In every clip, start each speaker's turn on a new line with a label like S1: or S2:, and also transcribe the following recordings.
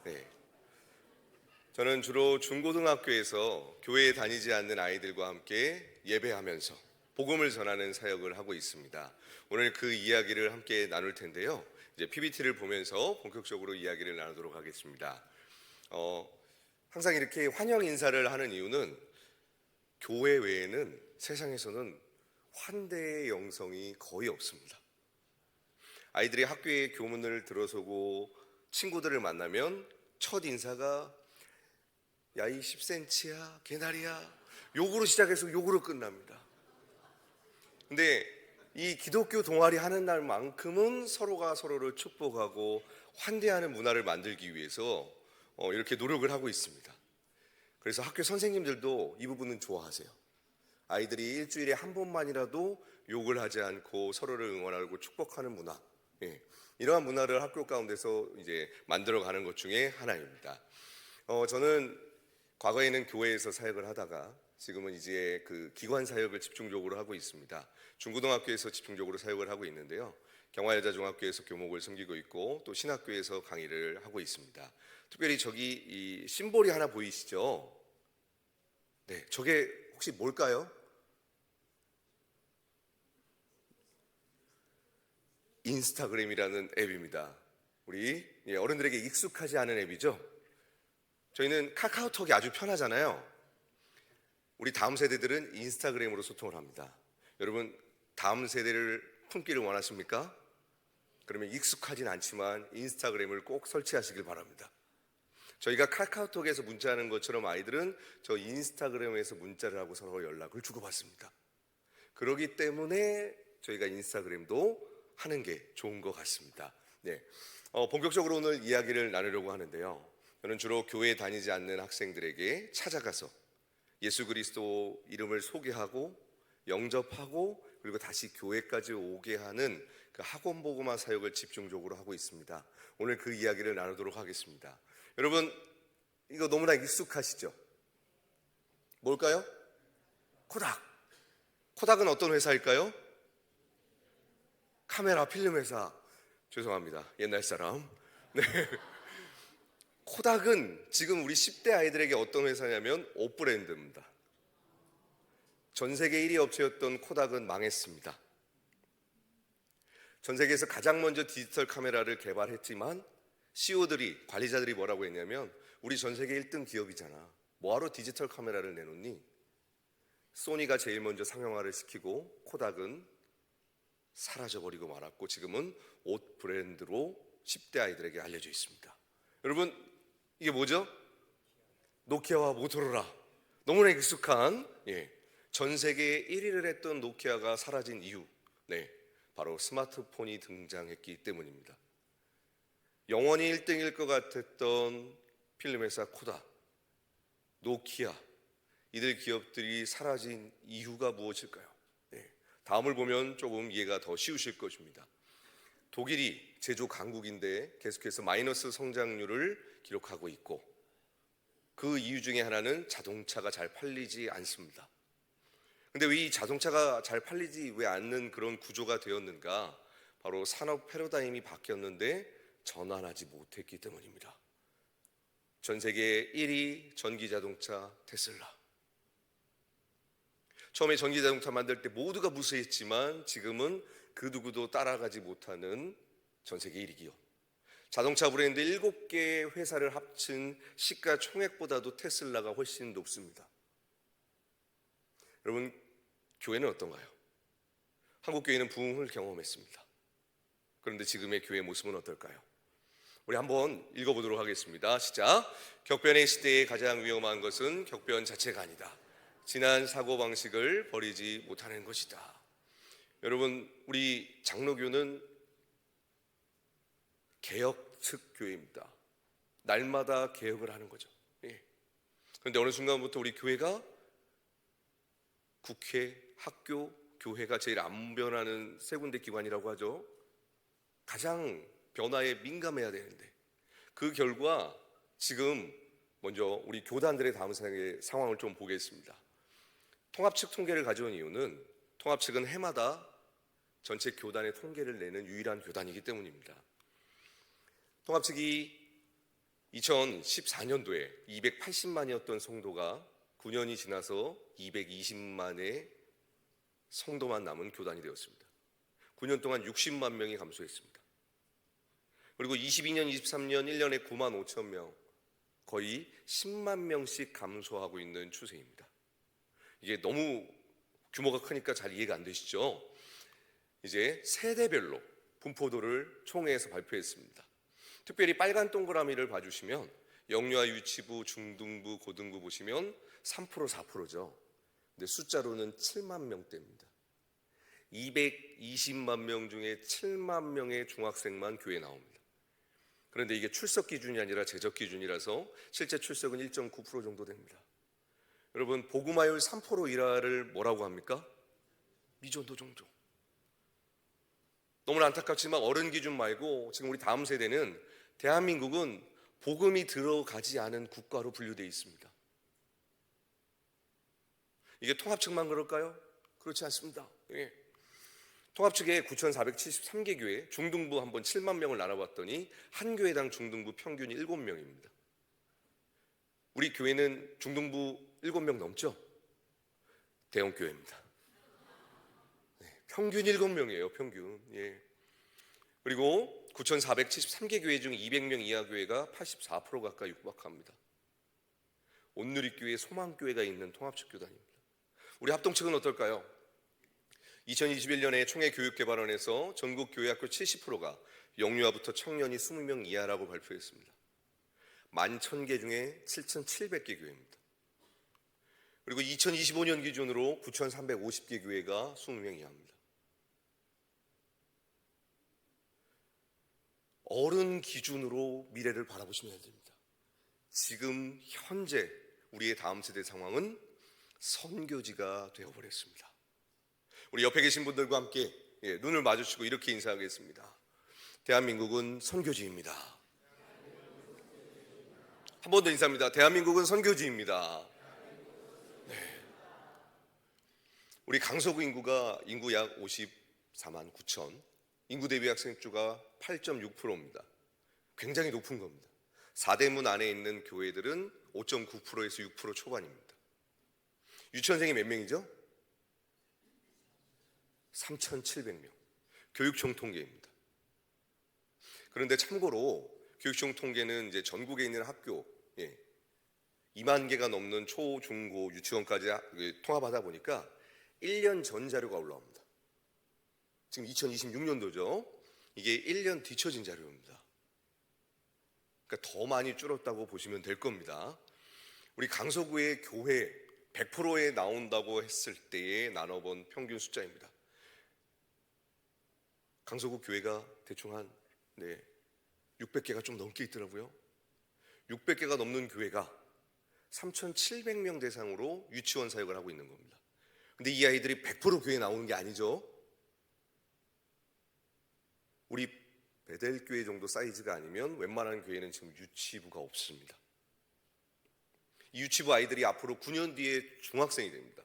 S1: 네. 저는 주로 중고등학교에서 교회에 다니지 않는 아이들과 함께 예배하면서 복음을 전하는 사역을 하고 있습니다. 오늘 그 이야기를 함께 나눌 텐데요. 이제 PPT를 보면서 본격적으로 이야기를 나누도록 하겠습니다. 항상 이렇게 환영 인사를 하는 이유는 교회 외에는 세상에서는 환대의 영성이 거의 없습니다. 아이들이 학교에 교문을 들어서고 친구들을 만나면 첫 인사가 야, 이 10cm야, 개나리야, 욕으로 시작해서 욕으로 끝납니다. 근데 이 기독교 동아리 하는 날만큼은 서로가 서로를 축복하고 환대하는 문화를 만들기 위해서 이렇게 노력을 하고 있습니다. 그래서 학교 선생님들도 이 부분은 좋아하세요. 아이들이 일주일에 한 번만이라도 욕을 하지 않고 서로를 응원하고 축복하는 문화, 이러한 문화를 학교 가운데서 이제 만들어가는 것 중에 하나입니다. 저는 과거에는 교회에서 사역을 하다가 지금은 이제 그 기관 사역을 집중적으로 하고 있습니다. 중고등학교에서 집중적으로 사역을 하고 있는데요. 경화여자중학교에서 교목을 섬기고 있고 또 신학교에서 강의를 하고 있습니다. 특별히 저기 이 심볼이 하나 보이시죠? 네, 저게 혹시 뭘까요? 인스타그램이라는 앱입니다. 우리 어른들에게 익숙하지 않은 앱이죠. 저희는 카카오톡이 아주 편하잖아요. 우리 다음 세대들은 인스타그램으로 소통을 합니다. 여러분, 다음 세대를 품기를 원하십니까? 그러면 익숙하진 않지만 인스타그램을 꼭 설치하시길 바랍니다. 저희가 카카오톡에서 문자하는 것처럼 아이들은 저 인스타그램에서 문자를 하고 서로 연락을 주고받습니다. 그렇기 때문에 저희가 인스타그램도 하는 게 좋은 것 같습니다. 네, 본격적으로 오늘 이야기를 나누려고 하는데요. 저는 주로 교회에 다니지 않는 학생들에게 찾아가서 예수 그리스도 이름을 소개하고 영접하고 그리고 다시 교회까지 오게 하는 그 학원 복음화 사역을 집중적으로 하고 있습니다. 오늘 그 이야기를 나누도록 하겠습니다. 여러분, 이거 너무나 익숙하시죠? 뭘까요? 코닥. 코닥은 어떤 회사일까요? 카메라 필름 회사. 죄송합니다. 옛날 사람. 네. 코닥은 지금 우리 10대 아이들에게 어떤 회사냐면 옷 브랜드입니다. 전 세계 1위 업체였던 코닥은 망했습니다. 전 세계에서 가장 먼저 디지털 카메라를 개발했지만 CEO들이, 관리자들이 뭐라고 했냐면 우리 전 세계 1등 기업이잖아. 뭐하러 디지털 카메라를 내놓니? 소니가 제일 먼저 상용화를 시키고 코닥은 사라져버리고 말았고 지금은 옷 브랜드로 10대 아이들에게 알려져 있습니다. 여러분, 이게 뭐죠? 노키아와 모토로라. 너무나 익숙한 전 세계에 1위를 했던 노키아가 사라진 이유, 바로 스마트폰이 등장했기 때문입니다. 영원히 1등일 것 같았던 필름회사 코닥, 노키아, 이들 기업들이 사라진 이유가 무엇일까요? 다음을 보면 조금 이해가 더 쉬우실 것입니다. 독일이 제조 강국인데 계속해서 마이너스 성장률을 기록하고 있고 그 이유 중에 하나는 자동차가 잘 팔리지 않습니다. 근데 왜 이 자동차가 잘 팔리지 왜 않는 그런 구조가 되었는가? 바로 산업 패러다임이 바뀌었는데 전환하지 못했기 때문입니다. 전 세계 1위 전기자동차 테슬라. 처음에 전기자동차 만들 때 모두가 무시했지만 지금은 그 누구도 따라가지 못하는 전 세계 1위 기업. 자동차 브랜드 7개의 회사를 합친 시가총액보다도 테슬라가 훨씬 높습니다. 여러분, 교회는 어떤가요? 한국 교회는 부흥을 경험했습니다. 그런데 지금의 교회 모습은 어떨까요? 우리 한번 읽어보도록 하겠습니다. 시작. 격변의 시대에 가장 위험한 것은 격변 자체가 아니다. 지난 사고방식을 버리지 못하는 것이다. 여러분, 우리 장로교는 개혁측 교회입니다. 날마다 개혁을 하는 거죠. 그런데 어느 순간부터 우리 교회가 국회, 학교, 교회가 제일 안 변하는 세 군데 기관이라고 하죠. 가장 변화에 민감해야 되는데 그 결과 지금 먼저 우리 교단들의 다음 상황을 좀 보겠습니다. 통합측 통계를 가져온 이유는 통합측은 해마다 전체 교단의 통계를 내는 유일한 교단이기 때문입니다. 통합측이 2014년도에 280만이었던 성도가 9년이 지나서 220만의 성도만 남은 교단이 되었습니다. 9년 동안 60만 명이 감소했습니다. 그리고 22년, 23년 1년에 9만 5천 명, 거의 10만 명씩 감소하고 있는 추세입니다. 이게 너무 규모가 크니까 잘 이해가 안 되시죠? 이제 세대별로 분포도를 총회에서 발표했습니다. 특별히 빨간 동그라미를 봐주시면 영유아, 유치부, 중등부, 고등부 보시면 3%, 4%죠. 근데 숫자로는 7만 명대입니다. 220만 명 중에 7만 명의 중학생만 교회에 나옵니다. 그런데 이게 출석 기준이 아니라 재적 기준이라서 실제 출석은 1.9% 정도 됩니다. 여러분, 복음화율 3% 이하를 뭐라고 합니까? 미전도 종족. 너무나 안타깝지만 어른 기준 말고 지금 우리 다음 세대는 대한민국은 복음이 들어가지 않은 국가로 분류되어 있습니다. 이게 통합 측만 그럴까요? 그렇지 않습니다. 예. 통합 측에 9,473개 교회, 중등부 한번 7만 명을 나눠봤더니 한 교회당 중등부 평균이 7명입니다. 우리 교회는 중등부 7명 넘죠? 대형교회입니다. 평균 7명이에요, 평균. 예. 그리고 9,473개 교회 중 200명 이하 교회가 84% 가까이 육박합니다. 온누리교회, 소망교회가 있는 통합측 교단입니다. 우리 합동측은 어떨까요? 2021년에 총회 교육개발원에서 전국 교회학교 70%가 영유아부터 청년이 20명 이하라고 발표했습니다. 11,000개 중에 7,700개 교회입니다. 그리고 2025년 기준으로 9,350개 교회가 20명 이하입니다. 어른 기준으로 미래를 바라보시면 됩니다. 지금 현재 우리의 다음 세대 상황은 선교지가 되어버렸습니다. 우리 옆에 계신 분들과 함께 눈을 마주치고 이렇게 인사하겠습니다. 대한민국은 선교지입니다. 한 번 더 인사합니다. 대한민국은 선교지입니다. 네. 우리 강서구 인구가 약 54만 9천, 인구 대비 학생수가 8.6%입니다. 굉장히 높은 겁니다. 4대문 안에 있는 교회들은 5.9%에서 6% 초반입니다. 유치원생이 몇 명이죠? 3,700명. 교육청 통계입니다. 그런데 참고로 교육청 통계는 이제 전국에 있는 학교 2만 개가 넘는 초, 중, 고, 유치원까지 통합하다 보니까 1년 전 자료가 올라옵니다. 지금 2026년도죠. 이게 1년 뒤처진 자료입니다. 그러니까 더 많이 줄었다고 보시면 될 겁니다. 우리 강서구의 교회 100%에 나온다고 했을 때에 나눠본 평균 숫자입니다. 강서구 교회가 대충 한 600개가 좀 넘게 있더라고요. 600개가 넘는 교회가 3,700명 대상으로 유치원 사역을 하고 있는 겁니다. 근데 이 아이들이 100% 교회에 나오는 게 아니죠. 우리 베델교회 정도 사이즈가 아니면 웬만한 교회는 지금 유치부가 없습니다. 이 유치부 아이들이 앞으로 9년 뒤에 중학생이 됩니다.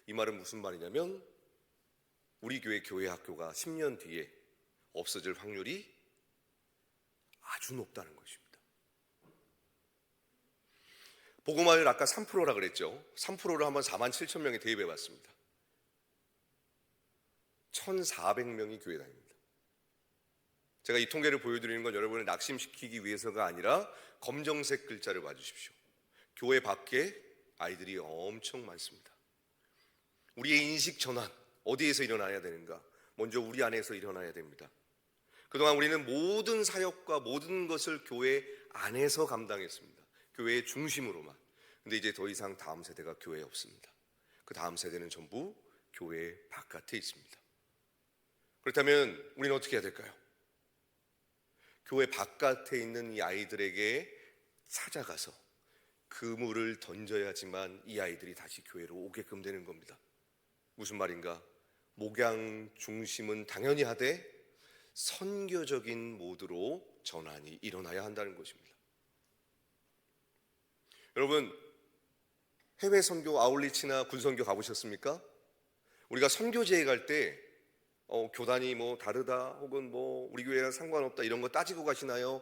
S1: 이 말은 무슨 말이냐면 우리 교회 학교가 10년 뒤에 없어질 확률이 아주 높다는 것입니다. 복음화율 아까 3%라 그랬죠. 3%를 한번 4만 7천 명이 대입해 봤습니다. 1,400명이 교회 다닙니다. 제가 이 통계를 보여드리는 건 여러분을 낙심시키기 위해서가 아니라 검정색 글자를 봐주십시오. 교회 밖에 아이들이 엄청 많습니다. 우리의 인식 전환, 어디에서 일어나야 되는가? 먼저 우리 안에서 일어나야 됩니다. 그동안 우리는 모든 사역과 모든 것을 교회 안에서 감당했습니다. 교회의 중심으로만. 근데 이제 더 이상 다음 세대가 교회에 없습니다. 그 다음 세대는 전부 교회 바깥에 있습니다. 그렇다면 우리는 어떻게 해야 될까요? 교회 바깥에 있는 이 아이들에게 찾아가서 그물을 던져야지만 이 아이들이 다시 교회로 오게끔 되는 겁니다. 무슨 말인가? 목양 중심은 당연히 하되 선교적인 모드로 전환이 일어나야 한다는 것입니다. 여러분, 해외 선교 아울리치나 군선교 가보셨습니까? 우리가 선교지에 갈 때 교단이 뭐 다르다 혹은 뭐 우리 교회랑 상관없다 이런 거 따지고 가시나요?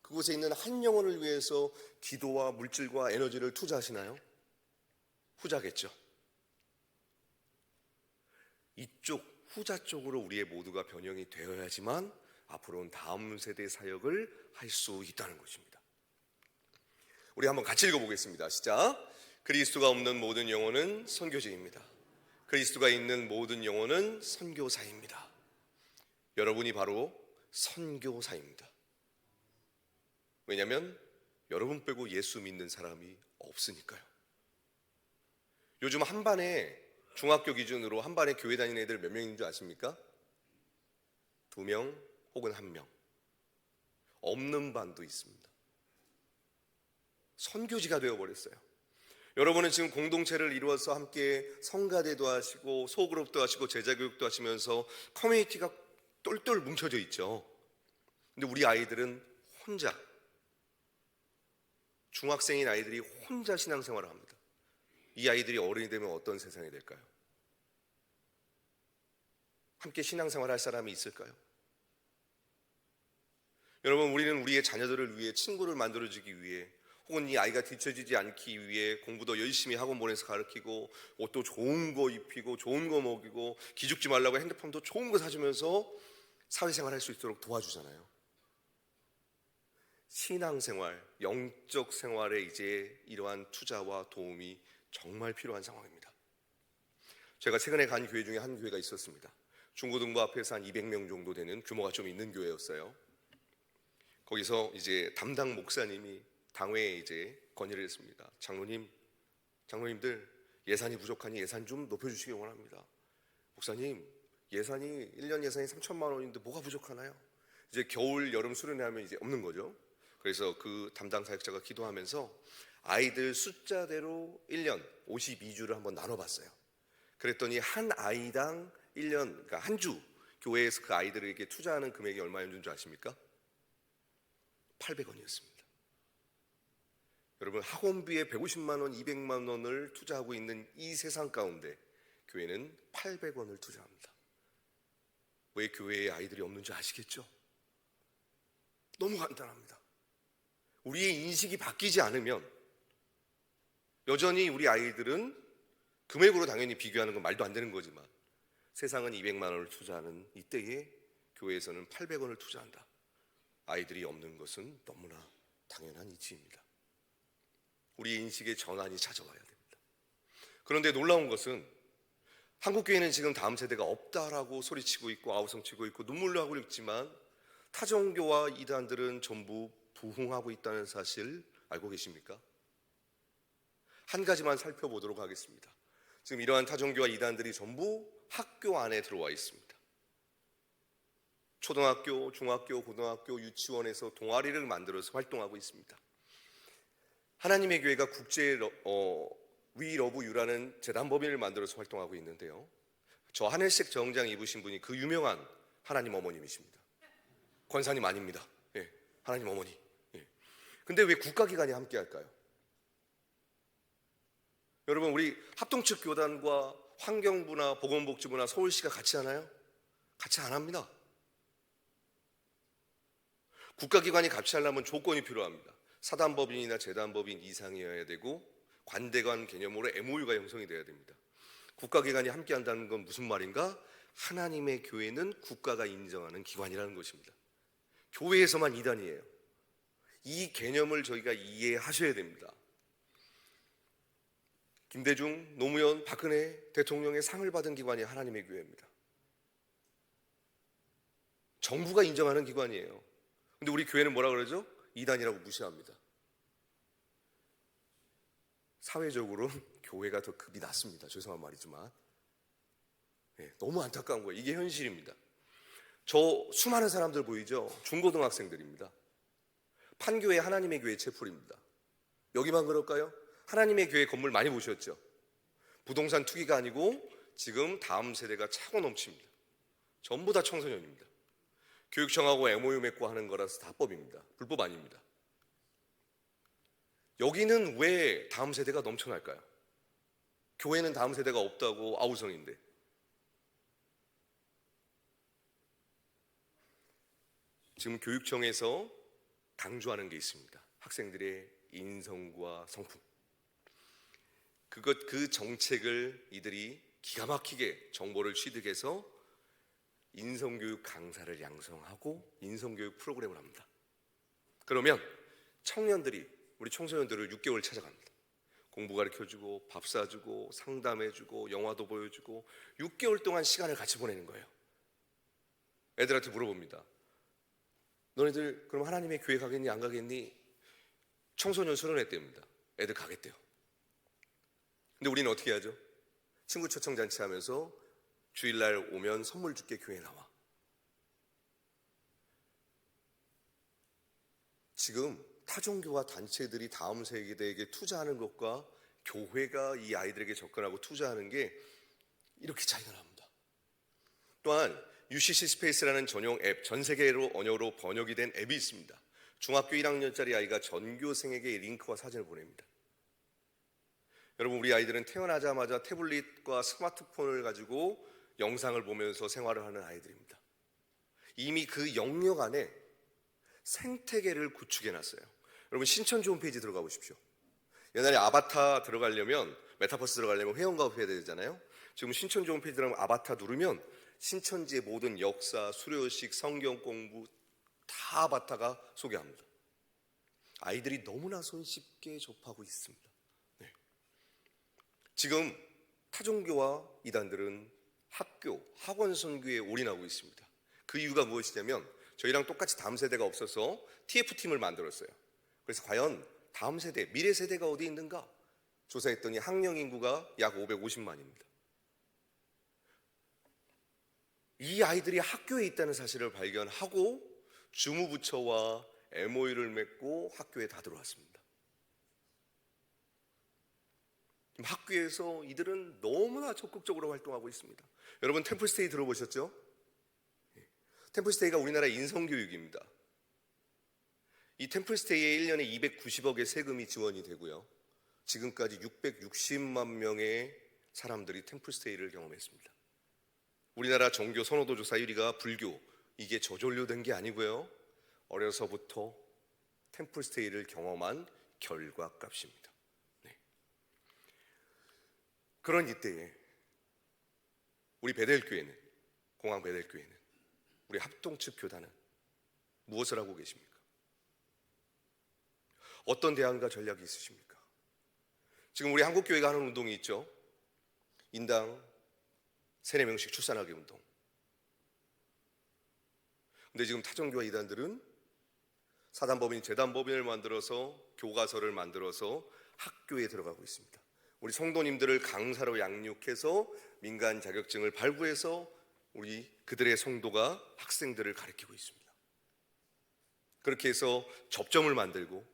S1: 그곳에 있는 한 영혼을 위해서 기도와 물질과 에너지를 투자하시나요? 후자겠죠. 이쪽 후자 쪽으로 우리의 모두가 변형이 되어야지만 앞으로는 다음 세대 사역을 할 수 있다는 것입니다. 우리 한번 같이 읽어보겠습니다. 시작. 그리스도가 없는 모든 영혼은 선교지입니다. 그리스도가 있는 모든 영혼은 선교사입니다. 여러분이 바로 선교사입니다. 왜냐하면 여러분 빼고 예수 믿는 사람이 없으니까요. 요즘 한 반에 중학교 기준으로 한 반에 교회 다니는 애들 몇 명인 줄 아십니까? 2명 혹은 1명. 없는 반도 있습니다. 선교지가 되어버렸어요. 여러분은 지금 공동체를 이루어서 함께 성가대도 하시고 소그룹도 하시고 제자교육도 하시면서 커뮤니티가 똘똘 뭉쳐져 있죠. 근데 우리 아이들은 혼자, 중학생인 아이들이 혼자 신앙생활을 합니다. 이 아이들이 어른이 되면 어떤 세상이 될까요? 함께 신앙생활 할 사람이 있을까요? 여러분, 우리는 우리의 자녀들을 위해, 친구를 만들어주기 위해, 혹은 이 아이가 뒤처지지 않기 위해 공부도 열심히 학원 보내서 가르치고, 옷도 좋은 거 입히고 좋은 거 먹이고, 기죽지 말라고 핸드폰도 좋은 거 사주면서 사회생활 할 수 있도록 도와주잖아요. 신앙생활, 영적 생활에 이제 이러한 투자와 도움이 정말 필요한 상황입니다. 제가 최근에 간 교회 중에 한 교회가 있었습니다. 중고등부 앞에서 한 200명 정도 되는 규모가 좀 있는 교회였어요. 거기서 이제 담당 목사님이 당회에 이제 건의를 했습니다. 장로님들 예산이 부족하니 예산 좀 높여주시기 원합니다. 목사님, 1년 예산이 3천만 원인데 뭐가 부족하나요? 이제 겨울, 여름 수련회 하면 이제 없는 거죠. 그래서 그 담당 사역자가 기도하면서 아이들 숫자대로 1년 52주를 한번 나눠봤어요. 그랬더니 한 아이당 1년, 그러니까 한 주 교회에서 그 아이들에게 투자하는 금액이 얼마였는 줄 아십니까? 800원이었습니다. 여러분, 학원비에 150만 원, 200만 원을 투자하고 있는 이 세상 가운데 교회는 800원을 투자합니다. 왜 교회에 아이들이 없는지 아시겠죠? 너무 간단합니다. 우리의 인식이 바뀌지 않으면 여전히 우리 아이들은 금액으로 당연히 비교하는 건 말도 안 되는 거지만 세상은 200만 원을 투자하는 이때에 교회에서는 800원을 투자한다. 아이들이 없는 것은 너무나 당연한 이치입니다. 우리의 인식의 전환이 찾아와야 됩니다. 그런데 놀라운 것은 한국교회는 지금 다음 세대가 없다라고 소리치고 있고 아우성치고 있고 눈물로 하고 있지만 타종교와 이단들은 전부 부흥하고 있다는 사실 알고 계십니까? 한 가지만 살펴보도록 하겠습니다. 지금 이러한 타종교와 이단들이 전부 학교 안에 들어와 있습니다. 초등학교, 중학교, 고등학교, 유치원에서 동아리를 만들어서 활동하고 있습니다. 하나님의 교회가 국제 We Love You라는 재단법인을 만들어서 활동하고 있는데요. 저 하늘색 정장 입으신 분이 그 유명한 하나님 어머님이십니다. 권사님 아닙니다. 예, 하나님 어머니. 예. 근데 왜 국가기관이 함께 할까요? 여러분, 우리 합동측 교단과 환경부나 보건복지부나 서울시가 같이 하나요? 같이 안 합니다. 국가기관이 같이 하려면 조건이 필요합니다. 사단법인이나 재단법인 이상이어야 되고 관대관 개념으로 MOU가 형성이 돼야 됩니다. 국가기관이 함께 한다는 건 무슨 말인가? 하나님의 교회는 국가가 인정하는 기관이라는 것입니다. 교회에서만 이단이에요. 이 개념을 저희가 이해하셔야 됩니다. 김대중, 노무현, 박근혜 대통령의 상을 받은 기관이 하나님의 교회입니다. 정부가 인정하는 기관이에요. 근데 우리 교회는 뭐라 그러죠? 이단이라고 무시합니다. 사회적으로 교회가 더 급이 낮습니다. 죄송한 말이지만. 네, 너무 안타까운 거예요. 이게 현실입니다. 저 수많은 사람들 보이죠? 중고등학생들입니다. 판교의 하나님의 교회 채플입니다. 여기만 그럴까요? 하나님의 교회 건물 많이 보셨죠? 부동산 투기가 아니고 지금 다음 세대가 차고 넘칩니다. 전부 다 청소년입니다. 교육청하고 MOU 맺고 하는 거라서 다 법입니다. 불법 아닙니다. 여기는 왜 다음 세대가 넘쳐날까요? 교회는 다음 세대가 없다고 아우성인데. 지금 교육청에서 강조하는 게 있습니다. 학생들의 인성과 성품. 그 정책을 이들이 기가 막히게 정보를 취득해서 인성교육 강사를 양성하고 인성교육 프로그램을 합니다. 그러면 우리 청소년들을 6개월 찾아갑니다. 공부 가르쳐주고 밥 사주고 상담해주고 영화도 보여주고 6개월 동안 시간을 같이 보내는 거예요. 애들한테 물어봅니다. 너네들 그럼 하나님의 교회 가겠니 안 가겠니? 청소년 수련회 때입니다. 애들 가겠대요. 근데 우리는 어떻게 하죠? 친구 초청잔치 하면서 주일날 오면 선물 줄게 교회에 나와. 지금 타종교와 단체들이 다음 세대에게 투자하는 것과 교회가 이 아이들에게 접근하고 투자하는 게 이렇게 차이가 납니다. 또한 UCC 스페이스라는 전용 앱, 전 세계로 언어로 번역이 된 앱이 있습니다. 중학교 1학년짜리 아이가 전교생에게 링크와 사진을 보냅니다. 여러분, 우리 아이들은 태어나자마자 태블릿과 스마트폰을 가지고 영상을 보면서 생활을 하는 아이들입니다. 이미 그 영역 안에 생태계를 구축해놨어요. 여러분, 신천지 홈페이지 들어가 보십시오. 옛날에 아바타 들어가려면, 메타버스 들어가려면 회원가입해야 되잖아요. 지금 신천지 홈페이지 들어가면 아바타 누르면 신천지의 모든 역사, 수료식, 성경 공부 다 아바타가 소개합니다. 아이들이 너무나 손쉽게 접하고 있습니다. 네. 지금 타종교와 이단들은 학교, 학원 선교에 올인하고 있습니다. 그 이유가 무엇이냐면 저희랑 똑같이 다음 세대가 없어서 TF팀을 만들었어요. 그래서 과연 다음 세대, 미래 세대가 어디 있는가? 조사했더니 학령 인구가 약 550만입니다. 이 아이들이 학교에 있다는 사실을 발견하고 주무부처와 MOU를 맺고 학교에 다 들어왔습니다. 학교에서 이들은 너무나 적극적으로 활동하고 있습니다. 여러분, 템플스테이 들어보셨죠? 템플스테이가 우리나라 인성교육입니다. 이 템플스테이에 1년에 290억의 세금이 지원이 되고요. 지금까지 660만 명의 사람들이 템플스테이를 경험했습니다. 우리나라 종교 선호도 조사 1위가 불교, 이게 저절로 된 게 아니고요. 어려서부터 템플스테이를 경험한 결과값입니다. 네. 그런 이때에 우리 베델교회는, 공항 베델교회는, 우리 합동측 교단은 무엇을 하고 계십니까? 어떤 대안과 전략이 있으십니까? 지금 우리 한국교회가 하는 운동이 있죠. 인당 3-4명씩 출산하기 운동. 근데 지금 타종교와 이단들은 사단법인, 재단법인을 만들어서 교과서를 만들어서 학교에 들어가고 있습니다. 우리 성도님들을 강사로 양육해서 민간 자격증을 발부해서 우리 그들의 성도가 학생들을 가르치고 있습니다. 그렇게 해서 접점을 만들고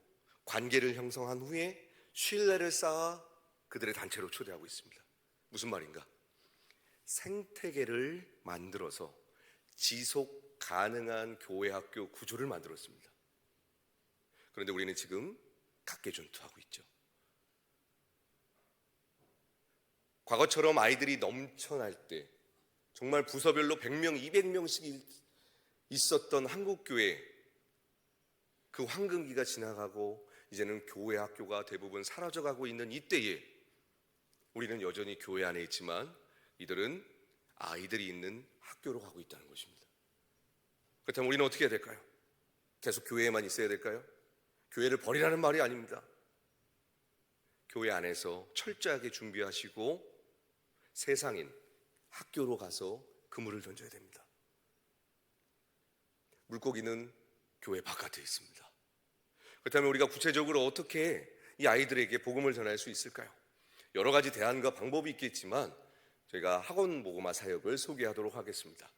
S1: 관계를 형성한 후에 신뢰를 쌓아 그들의 단체로 초대하고 있습니다. 무슨 말인가? 생태계를 만들어서 지속 가능한 교회 학교 구조를 만들었습니다. 그런데 우리는 지금 각계존투하고 있죠. 과거처럼 아이들이 넘쳐날 때 정말 부서별로 100명, 200명씩 있었던 한국교회, 그 황금기가 지나가고 이제는 교회 학교가 대부분 사라져가고 있는 이때에 우리는 여전히 교회 안에 있지만 이들은 아이들이 있는 학교로 가고 있다는 것입니다. 그렇다면 우리는 어떻게 해야 될까요? 계속 교회에만 있어야 될까요? 교회를 버리라는 말이 아닙니다. 교회 안에서 철저하게 준비하시고 세상인 학교로 가서 그물을 던져야 됩니다. 물고기는 교회 바깥에 있습니다. 그렇다면 우리가 구체적으로 어떻게 이 아이들에게 복음을 전할 수 있을까요? 여러 가지 대안과 방법이 있겠지만 저희가 학원 모고마 사역을 소개하도록 하겠습니다.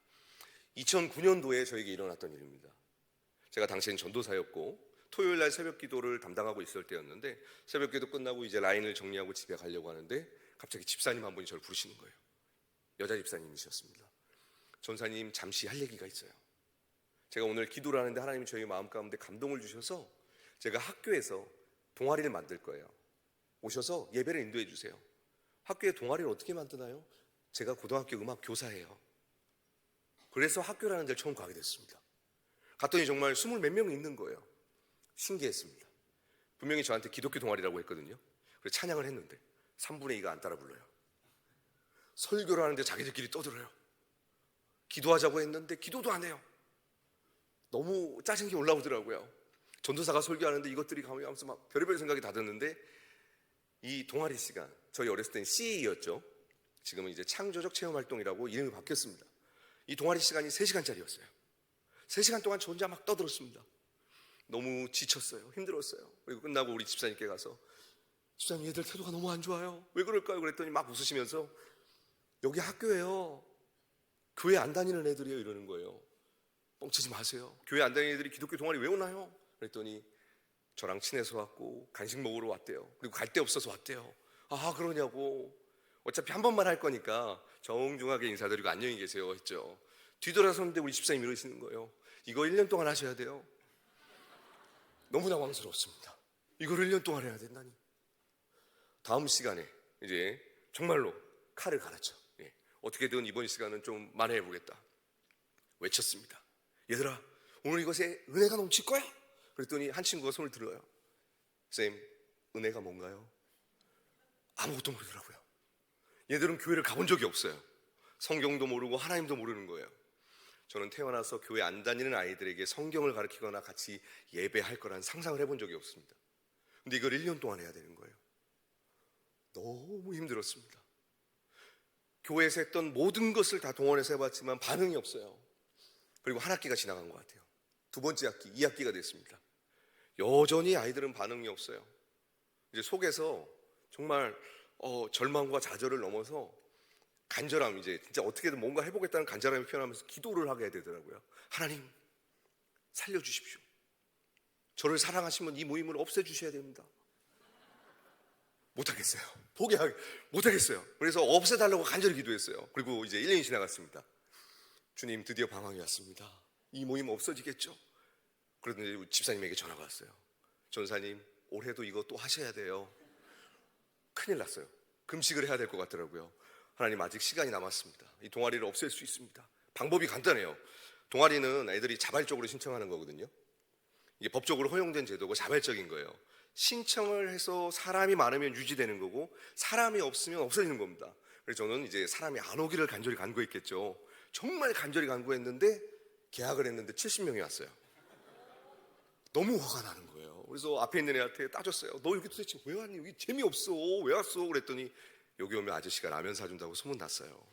S1: 2009년도에 저에게 일어났던 일입니다. 제가 당시엔 전도사였고 토요일 날 새벽 기도를 담당하고 있을 때였는데 새벽 기도 끝나고 이제 라인을 정리하고 집에 가려고 하는데 갑자기 집사님 한 분이 저를 부르시는 거예요. 여자 집사님이셨습니다. 전사님, 잠시 할 얘기가 있어요. 제가 오늘 기도를 하는데 하나님이 저희 마음 가운데 감동을 주셔서 제가 학교에서 동아리를 만들 거예요. 오셔서 예배를 인도해 주세요. 학교에 동아리를 어떻게 만드나요? 제가 고등학교 음악 교사예요. 그래서 학교라는 데를 처음 가게 됐습니다. 갔더니 정말 20몇 명이 있는 거예요. 신기했습니다. 분명히 저한테 기독교 동아리라고 했거든요. 그래서 찬양을 했는데 3분의 2가 안 따라 불러요. 설교를 하는데 자기들끼리 떠들어요. 기도하자고 했는데 기도도 안 해요. 너무 짜증이 올라오더라고요. 전도사가 설교하는데 이것들이 가면서 막 별의별 생각이 다 드는데, 이 동아리 시간, 저희 어렸을 땐 CE였죠. 지금은 이제 창조적 체험활동이라고 이름이 바뀌었습니다. 이 동아리 시간이 3시간짜리였어요. 3시간 동안 저 혼자 막 떠들었습니다. 너무 지쳤어요. 힘들었어요. 그리고 끝나고 우리 집사님께 가서, 집사님 얘들 태도가 너무 안 좋아요. 왜 그럴까요? 그랬더니 막 웃으시면서, 여기 학교예요. 교회 안 다니는 애들이에요. 이러는 거예요. 뻥치지 마세요. 교회 안 다니는 애들이 기독교 동아리 왜 오나요? 그랬더니 저랑 친해서 왔고 간식 먹으러 왔대요. 그리고 갈 데 없어서 왔대요. 아, 그러냐고. 어차피 한 번만 할 거니까 정중하게 인사드리고 안녕히 계세요 했죠. 뒤돌아섰는데 우리 집사님이 이러시는 거예요. 이거 1년 동안 하셔야 돼요. 너무 당황스러웠습니다. 이걸 1년 동안 해야 된다니. 다음 시간에 이제 정말로 칼을 갈았죠. 어떻게든 이번 시간은 좀 만회해 보겠다 외쳤습니다. 얘들아, 오늘 이것에 은혜가 넘칠 거야? 그랬더니 한 친구가 손을 들어요. 쌤, 은혜가 뭔가요? 아무것도 모르더라고요. 얘들은 교회를 가본 적이 없어요. 성경도 모르고 하나님도 모르는 거예요. 저는 태어나서 교회 안 다니는 아이들에게 성경을 가르치거나 같이 예배할 거란 상상을 해본 적이 없습니다. 근데 이걸 1년 동안 해야 되는 거예요. 너무 힘들었습니다. 교회에서 했던 모든 것을 다 동원해서 해봤지만 반응이 없어요. 그리고 한 학기가 지나간 것 같아요. 두 번째 학기, 2학기가 됐습니다. 여전히 아이들은 반응이 없어요. 이제 속에서 정말 절망과 좌절을 넘어서 간절함, 이제 진짜 어떻게든 뭔가 해보겠다는 간절함이 표현하면서 기도를 하게 되더라고요. 하나님, 살려주십시오. 저를 사랑하시면 이 모임을 없애주셔야 됩니다. 못하겠어요. 못하겠어요. 그래서 없애달라고 간절히 기도했어요. 그리고 이제 1년이 지나갔습니다. 주님, 드디어 방황이 왔습니다. 이 모임 없어지겠죠? 그러더니 집사님에게 전화가 왔어요. 전사님, 올해도 이거 또 하셔야 돼요. 큰일 났어요. 금식을 해야 될 것 같더라고요. 하나님, 아직 시간이 남았습니다. 이 동아리를 없앨 수 있습니다. 방법이 간단해요. 동아리는 애들이 자발적으로 신청하는 거거든요. 이게 법적으로 허용된 제도고 자발적인 거예요. 신청을 해서 사람이 많으면 유지되는 거고 사람이 없으면 없어지는 겁니다. 그래서 저는 이제 사람이 안 오기를 간절히 간구했겠죠. 정말 간절히 간구했는데 계약을 했는데 70명이 왔어요. 너무 화가 나는 거예요. 그래서 앞에 있는 애한테 따졌어요. 너 여기 도대체 왜 왔니? 여기 재미없어. 왜 왔어? 그랬더니 여기 오면 아저씨가 라면 사준다고 소문났어요.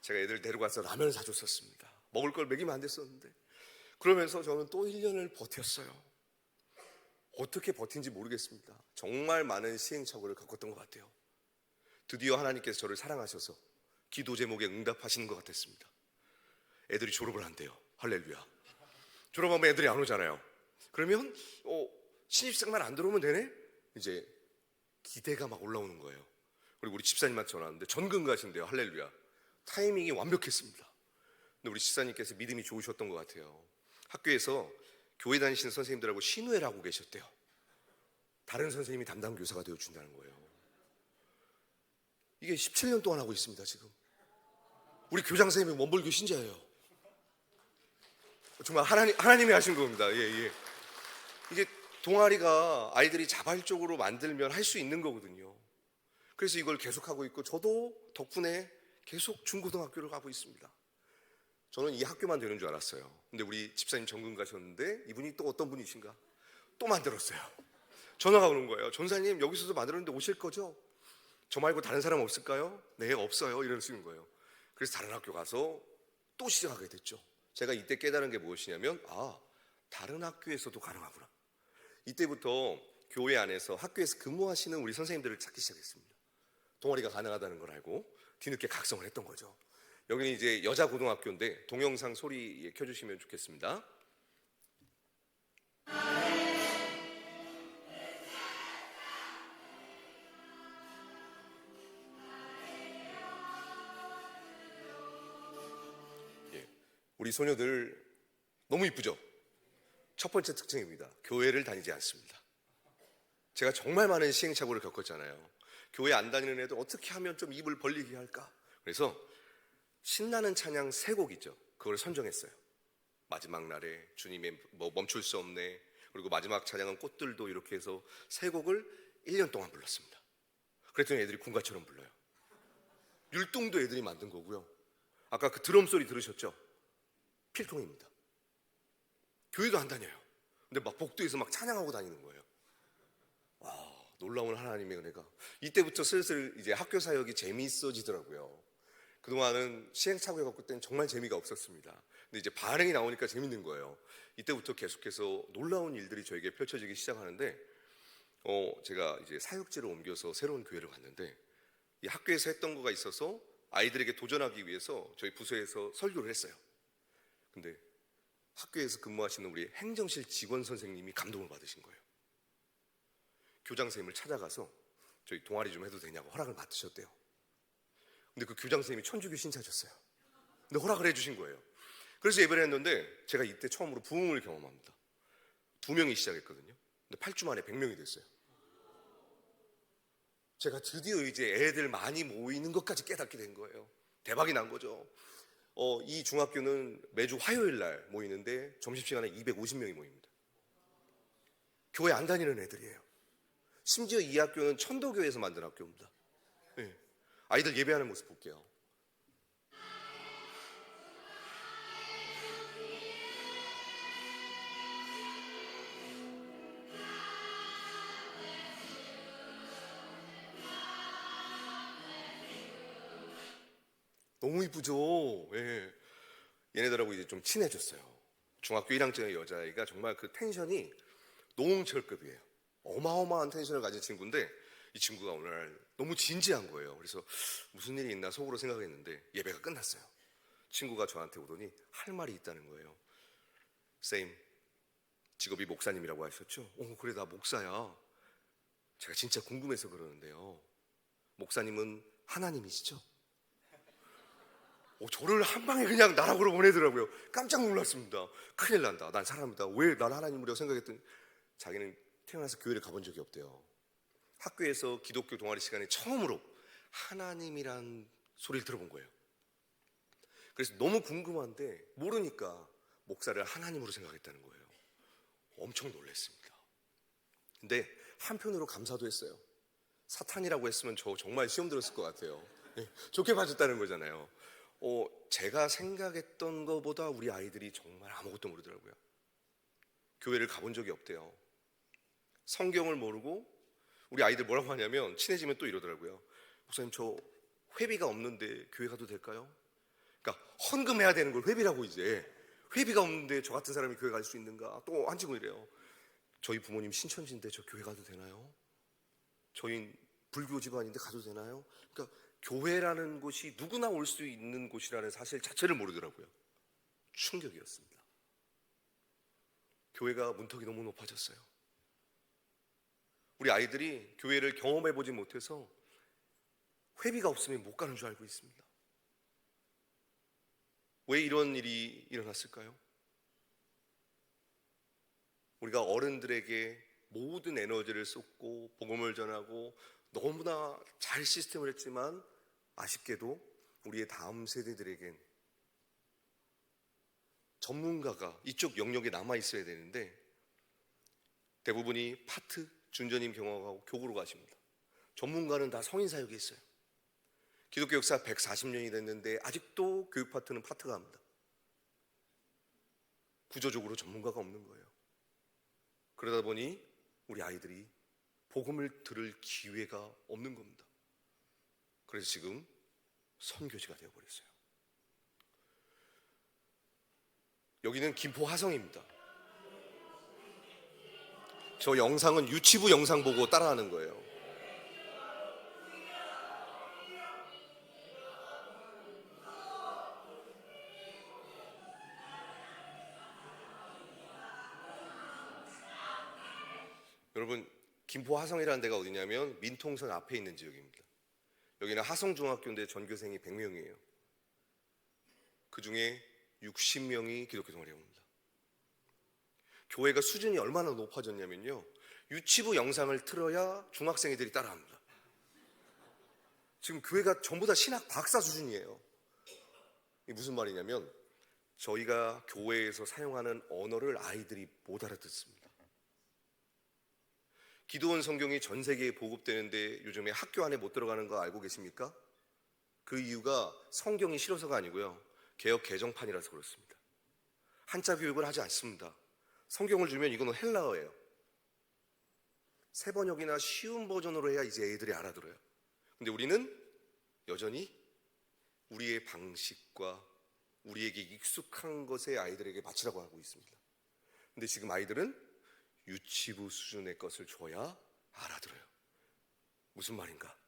S1: 제가 애들 데려가서 라면을 사줬었습니다. 먹을 걸 먹이면 안 됐었는데. 그러면서 저는 또 1년을 버텼어요. 어떻게 버틴지 모르겠습니다. 정말 많은 시행착오를 겪었던 것 같아요. 드디어 하나님께서 저를 사랑하셔서 기도 제목에 응답하시는 것 같았습니다. 애들이 졸업을 한대요. 할렐루야. 졸업하면 애들이 안 오잖아요. 그러면 신입생만 안 들어오면 되네? 이제 기대가 막 올라오는 거예요. 그리고 우리 집사님한테 전화 왔는데 전근 가신대요. 할렐루야. 타이밍이 완벽했습니다. 근데 우리 집사님께서 믿음이 좋으셨던 것 같아요. 학교에서 교회 다니시는 선생님들하고 신우회를 하고 계셨대요. 다른 선생님이 담당 교사가 되어준다는 거예요. 이게 17년 동안 하고 있습니다. 지금 우리 교장 선생님이 원불교 신자예요. 정말 하나님이 하신 겁니다. 예. 이게 동아리가 아이들이 자발적으로 만들면 할 수 있는 거거든요. 그래서 이걸 계속하고 있고 저도 덕분에 계속 중고등학교를 가고 있습니다. 저는 이 학교만 되는 줄 알았어요. 근데 우리 집사님 전근 가셨는데 이분이 또 어떤 분이신가? 또 만들었어요. 전화가 오는 거예요. 전사님, 여기서도 만들었는데 오실 거죠? 저 말고 다른 사람 없을까요? 네, 없어요. 이러시는 거예요. 그래서 다른 학교 가서 또 시작하게 됐죠. 제가 이때 깨달은 게 무엇이냐면 다른 학교에서도 가능하구나. 이때부터 교회 안에서 학교에서 근무하시는 우리 선생님들을 찾기 시작했습니다. 동아리가 가능하다는 걸 알고 뒤늦게 각성을 했던 거죠. 여기는 이제 여자 고등학교인데 동영상 소리 켜주시면 좋겠습니다. 우리 소녀들 너무 이쁘죠? 첫 번째 특징입니다. 교회를 다니지 않습니다. 제가 정말 많은 시행착오를 겪었잖아요. 교회 안 다니는 애들 어떻게 하면 좀 입을 벌리게 할까? 그래서 신나는 찬양 3곡 있죠. 그걸 선정했어요. 마지막 날에 주님의 멈출 수 없네, 그리고 마지막 찬양은 꽃들도 이렇게 해서 세 곡을 1년 동안 불렀습니다. 그랬더니 애들이 군가처럼 불러요. 율동도 애들이 만든 거고요. 아까 그 드럼 소리 들으셨죠? 필통입니다. 교회도 안 다녀요. 근데 막 복도에서 막 찬양하고 다니는 거예요. 와, 놀라운 하나님의 은혜가. 이때부터 슬슬 이제 학교 사역이 재미있어지더라고요. 그동안은 시행착오해 갖고 그때는 정말 재미가 없었습니다. 근데 이제 반응이 나오니까 재밌는 거예요. 이때부터 계속해서 놀라운 일들이 저에게 펼쳐지기 시작하는데, 제가 이제 사역지를 옮겨서 새로운 교회를 갔는데, 이 학교에서 했던 거가 있어서 아이들에게 도전하기 위해서 저희 부서에서 설교를 했어요. 근데 학교에서 근무하시는 우리 행정실 직원 선생님이 감동을 받으신 거예요. 교장 선생님을 찾아가서 저희 동아리 좀 해도 되냐고 허락을 받으셨대요. 근데 그 교장 선생님이 천주교 신자셨어요. 근데 허락을 해주신 거예요. 그래서 예배를 했는데 제가 이때 처음으로 부흥을 경험합니다. 2명이 시작했거든요. 근데 8주 만에 100명이 됐어요. 제가 드디어 이제 애들 많이 모이는 것까지 깨닫게 된 거예요. 대박이 난 거죠. 이 중학교는 매주 화요일 날 모이는데 점심시간에 250명이 모입니다. 교회 안 다니는 애들이에요. 심지어 이 학교는 천도교에서 만든 학교입니다. 네. 아이들 예배하는 모습 볼게요. 너무 이쁘죠? 예. 얘네들하고 이제 좀 친해졌어요. 중학교 1학년의 여자아이가 정말 그 텐션이 노홍철급이에요. 어마어마한 텐션을 가진 친구인데 이 친구가 오늘 너무 진지한 거예요. 그래서 무슨 일이 있나 속으로 생각했는데 예배가 끝났어요. 친구가 저한테 오더니 할 말이 있다는 거예요. 쌤, 직업이 목사님이라고 하셨죠? 그래, 나 목사야. 제가 진짜 궁금해서 그러는데요. 목사님은 하나님이시죠? 저를 한 방에 그냥 나락으로 보내더라고요. 깜짝 놀랐습니다. 큰일 난다. 난 사람이다. 왜 난 하나님이라고 생각했더니 자기는 태어나서 교회를 가본 적이 없대요. 학교에서 기독교 동아리 시간에 처음으로 하나님이란 소리를 들어본 거예요. 그래서 너무 궁금한데 모르니까 목사를 하나님으로 생각했다는 거예요. 엄청 놀랐습니다. 근데 한편으로 감사도 했어요. 사탄이라고 했으면 저 정말 시험 들었을 것 같아요. 좋게 봐줬다는 거잖아요. 제가 생각했던 것보다 우리 아이들이 정말 아무것도 모르더라고요. 교회를 가본 적이 없대요. 성경을 모르고 우리 아이들 뭐라고 하냐면 친해지면 또 이러더라고요. 목사님, 저 회비가 없는데 교회 가도 될까요? 그러니까 헌금해야 되는 걸 회비라고 이제. 회비가 없는데 저 같은 사람이 교회 갈 수 있는가? 또 한 친구 이래요. 저희 부모님 신천지인데 저 교회 가도 되나요? 저희 불교 집안인데 가도 되나요? 그러니까 교회라는 곳이 누구나 올 수 있는 곳이라는 사실 자체를 모르더라고요. 충격이었습니다. 교회가 문턱이 너무 높아졌어요. 우리 아이들이 교회를 경험해보지 못해서 회비가 없으면 못 가는 줄 알고 있습니다. 왜 이런 일이 일어났을까요? 우리가 어른들에게 모든 에너지를 쏟고 복음을 전하고 너무나 잘 시스템을 했지만 아쉽게도 우리의 다음 세대들에겐 전문가가 이쪽 영역에 남아 있어야 되는데 대부분이 파트, 준전임 경험하고 교구로 가십니다. 전문가는 다 성인 사역에 있어요. 기독교 역사 140년이 됐는데 아직도 교육 파트는 파트가 합니다. 구조적으로 전문가가 없는 거예요. 그러다 보니 우리 아이들이 복음을 들을 기회가 없는 겁니다. 그래서 지금 선교지가 되어버렸어요. 여기는 김포 화성입니다. 저 영상은 유치부 영상 보고 따라하는 거예요. 여러분, 김포 화성이라는 데가 어디냐면 민통선 앞에 있는 지역입니다. 여기는 하성중학교인데 전교생이 100명이에요. 그 중에 60명이 기독교 동아리에 옵니다. 교회가 수준이 얼마나 높아졌냐면요, 유치부 영상을 틀어야 중학생애들이 따라합니다. 지금 교회가 전부 다 신학 박사 수준이에요. 이게 무슨 말이냐면 저희가 교회에서 사용하는 언어를 아이들이 못 알아듣습니다. 기도원 성경이 전 세계에 보급되는데 요즘에 학교 안에 못 들어가는 거 알고 계십니까? 그 이유가 성경이 싫어서가 아니고요, 개역 개정판이라서 그렇습니다. 한자 교육을 하지 않습니다. 성경을 주면 이건 헬라어예요. 세번역이나 쉬운 버전으로 해야 이제 애들이 알아들어요. 근데 우리는 여전히 우리의 방식과 우리에게 익숙한 것에 아이들에게 맞추라고 하고 있습니다. 근데 지금 아이들은 유치부 수준의 것을 줘야 알아들어요. 무슨 말인가?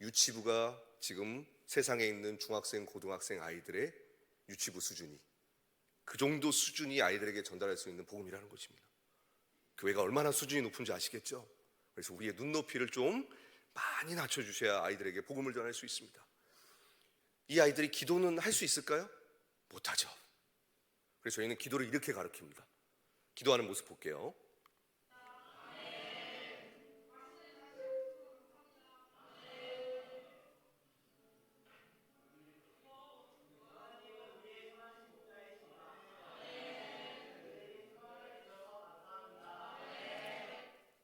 S1: 유치부가 지금 세상에 있는 중학생, 고등학생 아이들의 유치부 수준이, 그 정도 수준이 아이들에게 전달할 수 있는 복음이라는 것입니다. 교회가 얼마나 수준이 높은지 아시겠죠? 그래서 우리의 눈높이를 좀 많이 낮춰주셔야 아이들에게 복음을 전할 수 있습니다. 이 아이들이 기도는 할 수 있을까요? 못하죠. 그래서 저희는 기도를 이렇게 가르칩니다. 기도하는 모습 볼게요.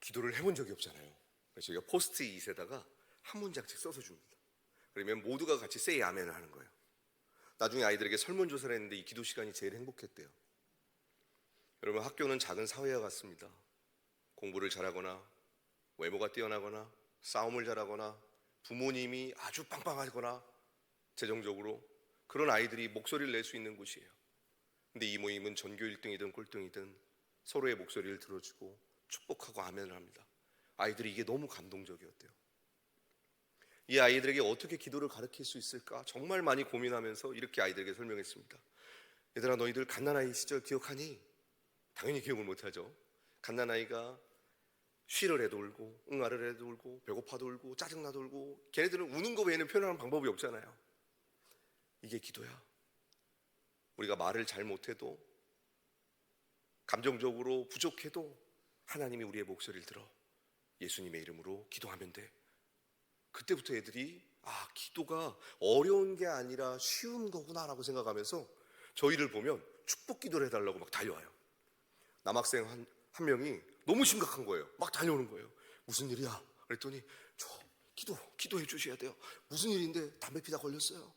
S1: 기도를 해본 적이 없잖아요. 그래서 저희가 포스트잇에다가 한 문장씩 써서 줍니다. 그러면 모두가 같이 say 아멘을 하는 거예요. 나중에 아이들에게 설문조사를 했는데 이 기도 시간이 제일 행복했대요. 여러분, 학교는 작은 사회와 같습니다. 공부를 잘하거나 외모가 뛰어나거나 싸움을 잘하거나 부모님이 아주 빵빵하거나 재정적으로 그런 아이들이 목소리를 낼 수 있는 곳이에요. 근데 이 모임은 전교 1등이든 꼴등이든 서로의 목소리를 들어주고 축복하고 아멘을 합니다. 아이들이 이게 너무 감동적이었대요. 이 아이들에게 어떻게 기도를 가르칠 수 있을까 정말 많이 고민하면서 이렇게 아이들에게 설명했습니다. 얘들아, 너희들 갓난아이 시절 기억하니? 당연히 기억을 못하죠. 갓난아이가 쉬를 해도 울고 응아를 해도 울고 배고파도 울고 짜증나도 울고, 걔네들은 우는 거 외에는 표현하는 방법이 없잖아요. 이게 기도야. 우리가 말을 잘 못해도, 감정적으로 부족해도 하나님이 우리의 목소리를 들어 예수님의 이름으로 기도하면 돼. 그때부터 애들이 기도가 어려운 게 아니라 쉬운 거구나라고 생각하면서 저희를 보면 축복 기도를 해달라고 막 달려와요. 남학생 한 명이 너무 심각한 거예요. 막 달려오는 거예요. 무슨 일이야? 그랬더니 저 기도해 주셔야 돼요. 무슨 일인데? 담배 피다 걸렸어요.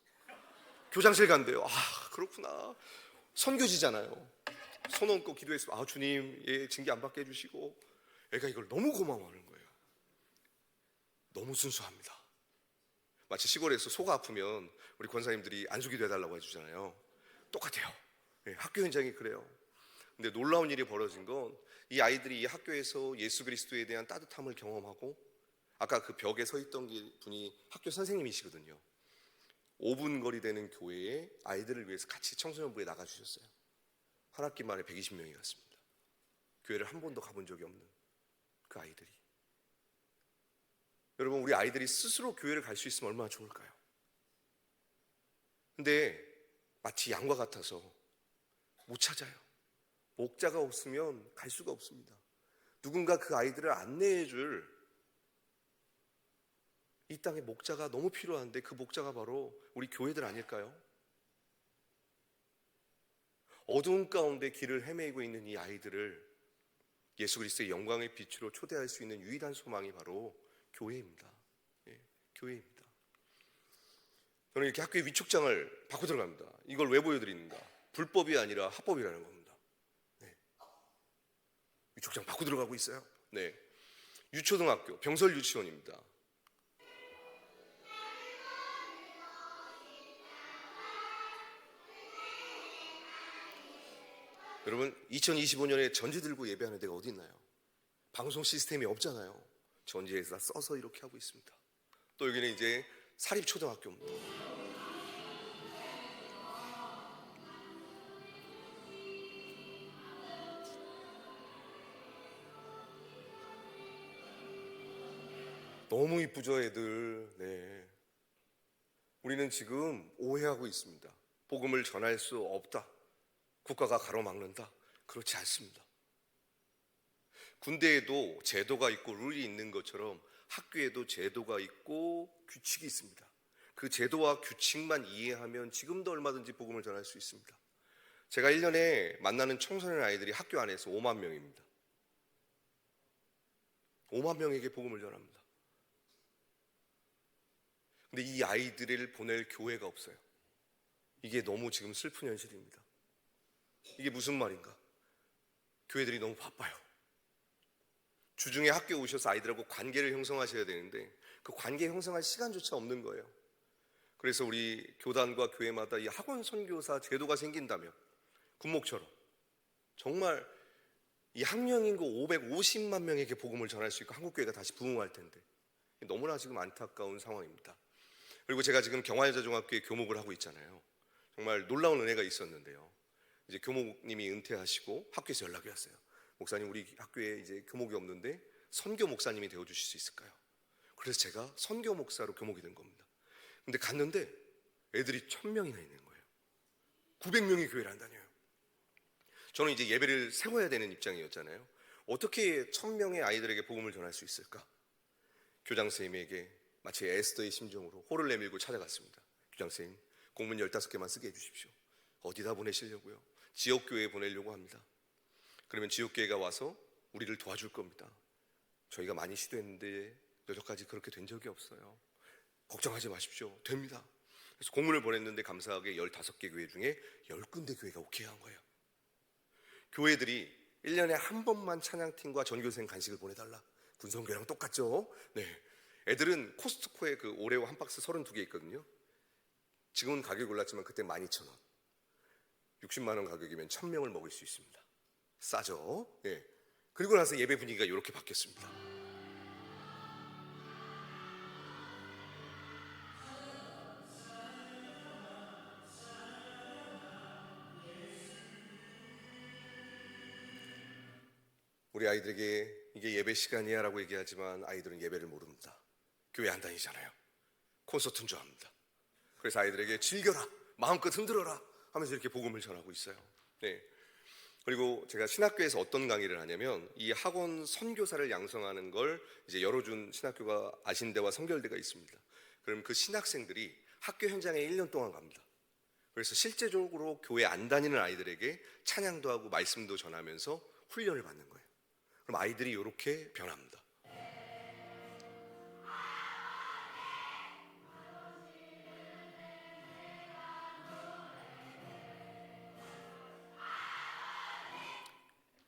S1: 교장실 간대요. 그렇구나. 선교지잖아요. 손 얹고 기도했으면 주님, 얘 징계 안 받게 해주시고. 애가 이걸 너무 고마워하는 거예요. 너무 순수합니다. 마치 시골에서 소가 아프면 우리 권사님들이 안수기도 해달라고 해주잖아요. 똑같아요. 학교 현장이 그래요. 근데 놀라운 일이 벌어진 건 이 아이들이 이 학교에서 예수 그리스도에 대한 따뜻함을 경험하고, 아까 그 벽에 서 있던 분이 학교 선생님이시거든요. 5분 거리 되는 교회에 아이들을 위해서 같이 청소년부에 나가주셨어요. 한 학기 만에 120명이 갔습니다. 교회를 한 번도 가본 적이 없는 그 아이들이. 여러분, 우리 아이들이 스스로 교회를 갈 수 있으면 얼마나 좋을까요? 근데 마치 양과 같아서 못 찾아요. 목자가 없으면 갈 수가 없습니다. 누군가 그 아이들을 안내해줄 이 땅에 목자가 너무 필요한데, 그 목자가 바로 우리 교회들 아닐까요? 어두운 가운데 길을 헤매고 있는 이 아이들을 예수 그리스도의 영광의 빛으로 초대할 수 있는 유일한 소망이 바로 교회입니다. 교회입니다. 저는 이렇게 학교의 위촉장을 받고 들어갑니다. 이걸 왜 보여드리는가? 불법이 아니라 합법이라는 겁니다. 위촉장 받고 들어가고 있어요. 유초등학교 병설 유치원입니다. 여러분, 2025년에 전지 들고 예배하는 데가 어디 있나요? 방송 시스템이 없잖아요. 전지에서 써서 이렇게 하고 있습니다. 또 여기는 이제 사립초등학교입니다. 너무 이쁘죠, 애들. 우리는 지금 오해하고 있습니다. 복음을 전할 수 없다, 국가가 가로막는다. 그렇지 않습니다. 군대에도 제도가 있고 룰이 있는 것처럼 학교에도 제도가 있고 규칙이 있습니다. 그 제도와 규칙만 이해하면 지금도 얼마든지 복음을 전할 수 있습니다. 제가 1년에 만나는 청소년 아이들이 학교 안에서 5만 명입니다. 5만 명에게 복음을 전합니다. 근데 이 아이들을 보낼 교회가 없어요. 이게 너무 지금 슬픈 현실입니다. 이게 무슨 말인가? 교회들이 너무 바빠요. 주중에 학교에 오셔서 아이들하고 관계를 형성하셔야 되는데 그 관계 형성할 시간조차 없는 거예요. 그래서 우리 교단과 교회마다 이 학원 선교사 제도가 생긴다면 군목처럼 정말 이 학령 인구 550만 명에게 복음을 전할 수 있고 한국교회가 다시 부흥할 텐데 너무나 지금 안타까운 상황입니다. 그리고 제가 지금 경화여자중학교에 교목을 하고 있잖아요. 정말 놀라운 은혜가 있었는데요. 이제 교목님이 은퇴하시고 학교에서 연락이 왔어요. 목사님, 우리 학교에 이제 교목이 없는데 선교 목사님이 되어주실 수 있을까요? 그래서 제가 선교 목사로 교목이 된 겁니다. 근데 갔는데 애들이 1000명이나 있는 거예요. 900명이 교회를 안 다녀요. 저는 이제 예배를 세워야 되는 입장이었잖아요. 어떻게 1000명의 아이들에게 복음을 전할 수 있을까? 교장 선생님에게 마치 에스더의 심정으로 호를 내밀고 찾아갔습니다. 교장 선생님, 공문 15개만 쓰게 해주십시오. 어디다 보내시려고요? 지역교회에 보내려고 합니다. 그러면 지역교회가 와서 우리를 도와줄 겁니다. 저희가 많이 시도했는데 여태까지 그렇게 된 적이 없어요. 걱정하지 마십시오. 됩니다. 그래서 공문을 보냈는데 감사하게 15개 교회 중에 10군데 교회가 오케이 한 거예요. 교회들이 1년에 한 번만 찬양팀과 전교생 간식을 보내달라. 군성교회랑 똑같죠? 네. 애들은 코스트코에 그 오레오 한 박스 32개 있거든요. 지금은 가격이 올랐지만 그때 12,000원. 60만 원 가격이면 1000명을 먹을 수 있습니다. 싸죠? 예. 그리고 나서 예배 분위기가 이렇게 바뀌었습니다. 우리 아이들에게 이게 예배 시간이야 라고 얘기하지만 아이들은 예배를 모릅니다. 교회 안 다니잖아요. 콘서트인 줄 압니다. 그래서 아이들에게 즐겨라, 마음껏 흔들어라 하면서 이렇게 복음을 전하고 있어요. 네. 그리고 제가 신학교에서 어떤 강의를 하냐면 이 학원 선교사를 양성하는 걸 이제 열어준 신학교가 아신대와 성결대가 있습니다. 그럼 그 신학생들이 학교 현장에 1년 동안 갑니다. 그래서 실제적으로 교회 안 다니는 아이들에게 찬양도 하고 말씀도 전하면서 훈련을 받는 거예요. 그럼 아이들이 이렇게 변합니다.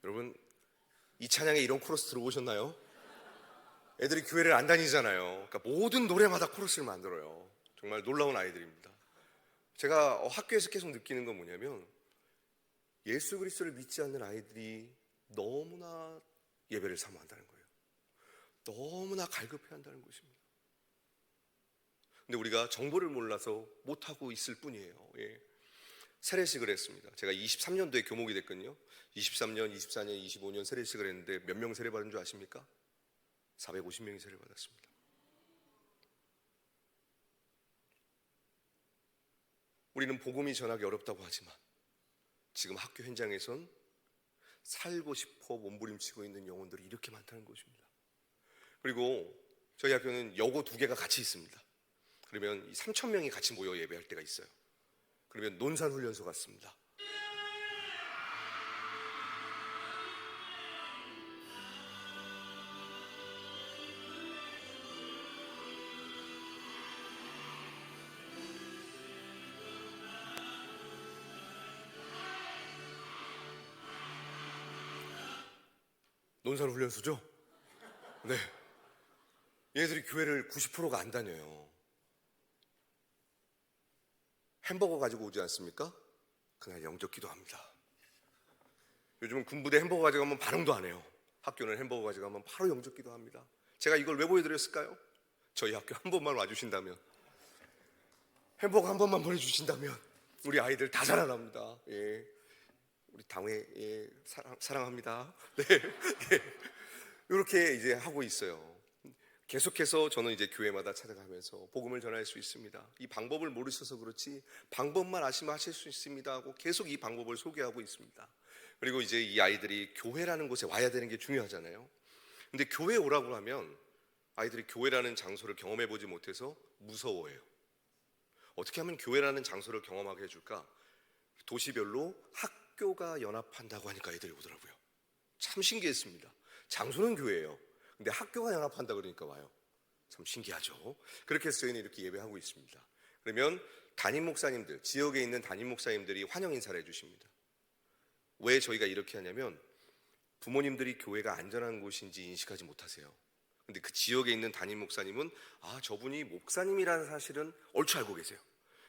S1: 여러분, 이 찬양에 이런 코러스 들어보셨나요? 애들이 교회를 안 다니잖아요. 그러니까 모든 노래마다 코러스를 만들어요. 정말 놀라운 아이들입니다. 제가 학교에서 계속 느끼는 건 뭐냐면 예수 그리스도를 믿지 않는 아이들이 너무나 예배를 사모한다는 거예요. 너무나 갈급해한다는 것입니다. 근데 우리가 정보를 몰라서 못하고 있을 뿐이에요. 예. 세례식을 했습니다. 제가 23년도에 교목이 됐거든요. 23년, 24년, 25년 세례식을 했는데 몇 명 세례 받은 줄 아십니까? 450명이 세례 받았습니다. 우리는 복음이 전하기 어렵다고 하지만 지금 학교 현장에선 살고 싶어 몸부림치고 있는 영혼들이 이렇게 많다는 것입니다. 그리고 저희 학교는 여고 2개가 같이 있습니다. 그러면 3,000명이 같이 모여 예배할 때가 있어요. 그러면 논산훈련소 같습니다. 논산훈련소죠? 네. 얘들이 교회를 90%가 안 다녀요. 햄버거 가지고 오지 않습니까? 그날 영적 기도합니다. 요즘은 군부대 햄버거 가져가면 반응도 안 해요. 학교는 햄버거 가져가면 바로 영적 기도합니다. 제가 이걸 왜 보여드렸을까요? 저희 학교 한 번만 와주신다면, 햄버거 한 번만 보내주신다면 우리 아이들 다 자라납니다. 예. 우리 당회 예, 사랑합니다. 네. 예. 이렇게 이제 하고 있어요. 계속해서 저는 이제 교회마다 찾아가면서 복음을 전할 수 있습니다. 이 방법을 모르셔서 그렇지 방법만 아시면 하실 수 있습니다 하고 계속 이 방법을 소개하고 있습니다. 그리고 이제 이 아이들이 교회라는 곳에 와야 되는 게 중요하잖아요. 근데 교회에 오라고 하면 아이들이 교회라는 장소를 경험해 보지 못해서 무서워해요. 어떻게 하면 교회라는 장소를 경험하게 해줄까? 도시별로 학교가 연합한다고 하니까 애들이 오더라고요. 참 신기했습니다. 장소는 교회예요. 근데 학교가 연합한다 그러니까 와요. 참 신기하죠. 그렇게 해서 저희는 이렇게 예배하고 있습니다. 그러면 담임 목사님들, 지역에 있는 담임 목사님들이 환영 인사를 해주십니다. 왜 저희가 이렇게 하냐면 부모님들이 교회가 안전한 곳인지 인식하지 못하세요. 근데 그 지역에 있는 담임 목사님은 저분이 목사님이라는 사실은 얼추 알고 계세요.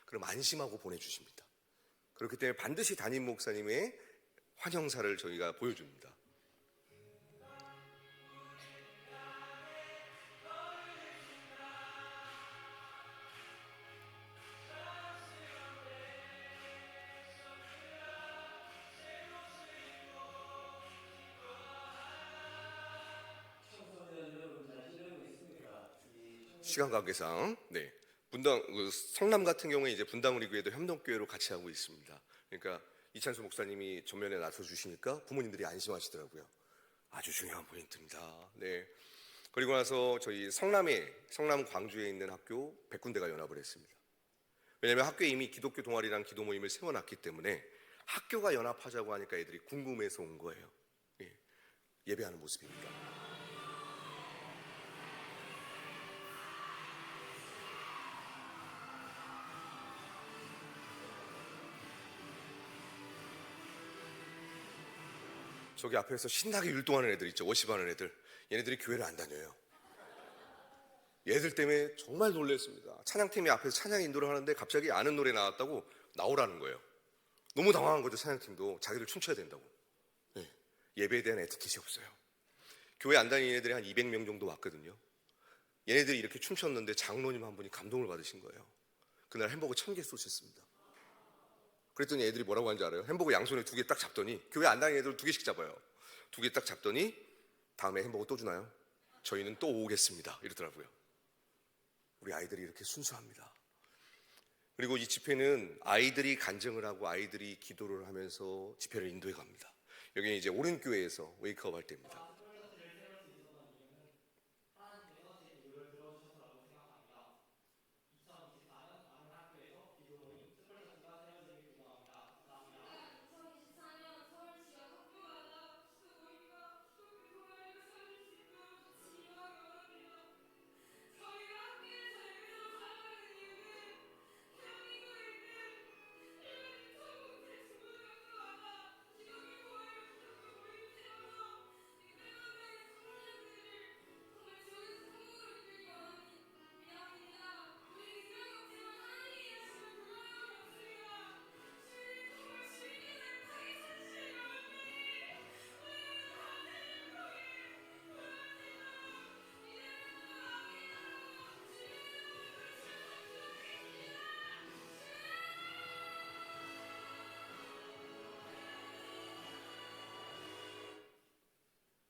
S1: 그럼 안심하고 보내주십니다. 그렇기 때문에 반드시 담임 목사님의 환영사를 저희가 보여줍니다. 시간 관계상, 성남 같은 경우에 이제 분당 우리 교회도 협동교회로 같이 하고 있습니다. 그러니까 이찬수 목사님이 전면에 나서 주시니까 부모님들이 안심하시더라고요. 아주 중요한 포인트입니다. 네. 그리고 나서 저희 성남 광주에 있는 학교 100군데가 연합을 했습니다. 왜냐하면 학교에 이미 기독교 동아리랑 기도 모임을 세워놨기 때문에 학교가 연합하자고 하니까 애들이 궁금해서 온 거예요. 예배하는 모습입니다. 저기 앞에서 신나게 율동하는 애들 있죠. 워십하는 애들. 얘네들이 교회를 안 다녀요. 얘들 때문에 정말 놀랐습니다. 찬양팀이 앞에서 찬양 인도를 하는데 갑자기 아는 노래 나왔다고 나오라는 거예요. 너무 당황한 거죠. 찬양팀도 자기들 춤춰야 된다고. 예배에 대한 에티켓이 없어요. 교회 안 다니는 애들이 한 200명 정도 왔거든요. 얘네들이 이렇게 춤췄는데 장로님 한 분이 감동을 받으신 거예요. 그날 햄버거 1000개 쏘셨습니다. 그랬더니 애들이 뭐라고 하는지 알아요? 햄버거 양손에 2개 딱 잡더니, 교회 안 다니는 애들 2개씩 잡아요. 2개 딱 잡더니 다음에 햄버거 또 주나요? 저희는 또 오겠습니다. 이러더라고요. 우리 아이들이 이렇게 순수합니다. 그리고 이 집회는 아이들이 간증을 하고 아이들이 기도를 하면서 집회를 인도해 갑니다. 여기는 이제 오른교회에서 웨이크업 할 때입니다.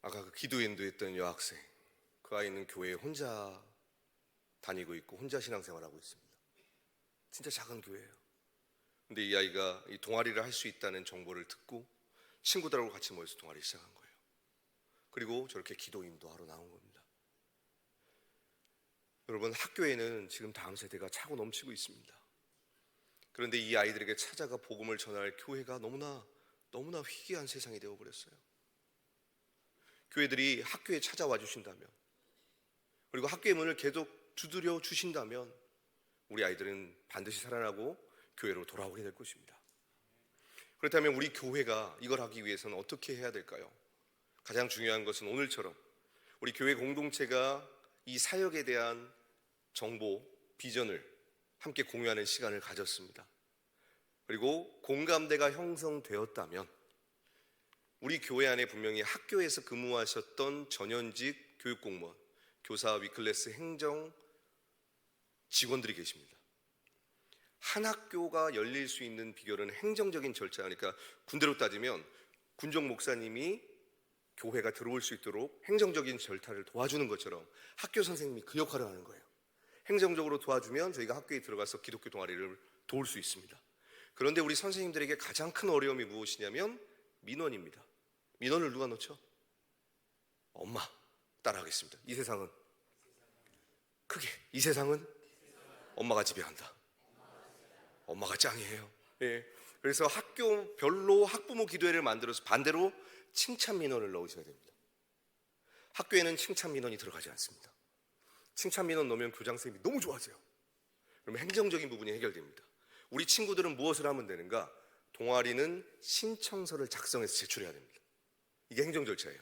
S1: 아까 그 기도 인도했던 여학생, 그 아이는 교회에 혼자 다니고 있고 혼자 신앙생활하고 있습니다. 진짜 작은 교회예요. 근데 이 아이가 이 동아리를 할 수 있다는 정보를 듣고 친구들하고 같이 모여서 동아리 시작한 거예요. 그리고 저렇게 기도 인도하러 나온 겁니다. 여러분, 학교에는 지금 다음 세대가 차고 넘치고 있습니다. 그런데 이 아이들에게 찾아가 복음을 전할 교회가 너무나 희귀한 세상이 되어버렸어요. 교회들이 학교에 찾아와 주신다면, 그리고 학교의 문을 계속 두드려 주신다면 우리 아이들은 반드시 살아나고 교회로 돌아오게 될 것입니다. 그렇다면 우리 교회가 이걸 하기 위해서는 어떻게 해야 될까요? 가장 중요한 것은 오늘처럼 우리 교회 공동체가 이 사역에 대한 정보, 비전을 함께 공유하는 시간을 가졌습니다. 그리고 공감대가 형성되었다면 우리 교회 안에 분명히 학교에서 근무하셨던 전현직 교육공무원, 교사, 위클래스, 행정 직원들이 계십니다. 한 학교가 열릴 수 있는 비결은 행정적인 절차, 그러니까 군대로 따지면 군종 목사님이 교회가 들어올 수 있도록 행정적인 절차를 도와주는 것처럼 학교 선생님이 그 역할을 하는 거예요. 행정적으로 도와주면 저희가 학교에 들어가서 기독교 동아리를 도울 수 있습니다. 그런데 우리 선생님들에게 가장 큰 어려움이 무엇이냐면 민원입니다. 민원을 누가 넣죠? 엄마. 따라하겠습니다. 이 세상은 크게, 이 세상은 엄마가 지배한다. 엄마가 짱이에요. 그래서 학교별로 학부모 기도회를 만들어서 반대로 칭찬 민원을 넣으셔야 됩니다. 학교에는 칭찬 민원이 들어가지 않습니다. 칭찬 민원 넣으면 교장선생님이 너무 좋아하세요. 그러면 행정적인 부분이 해결됩니다. 우리 친구들은 무엇을 하면 되는가? 동아리는 신청서를 작성해서 제출해야 됩니다. 이게 행정 절차예요.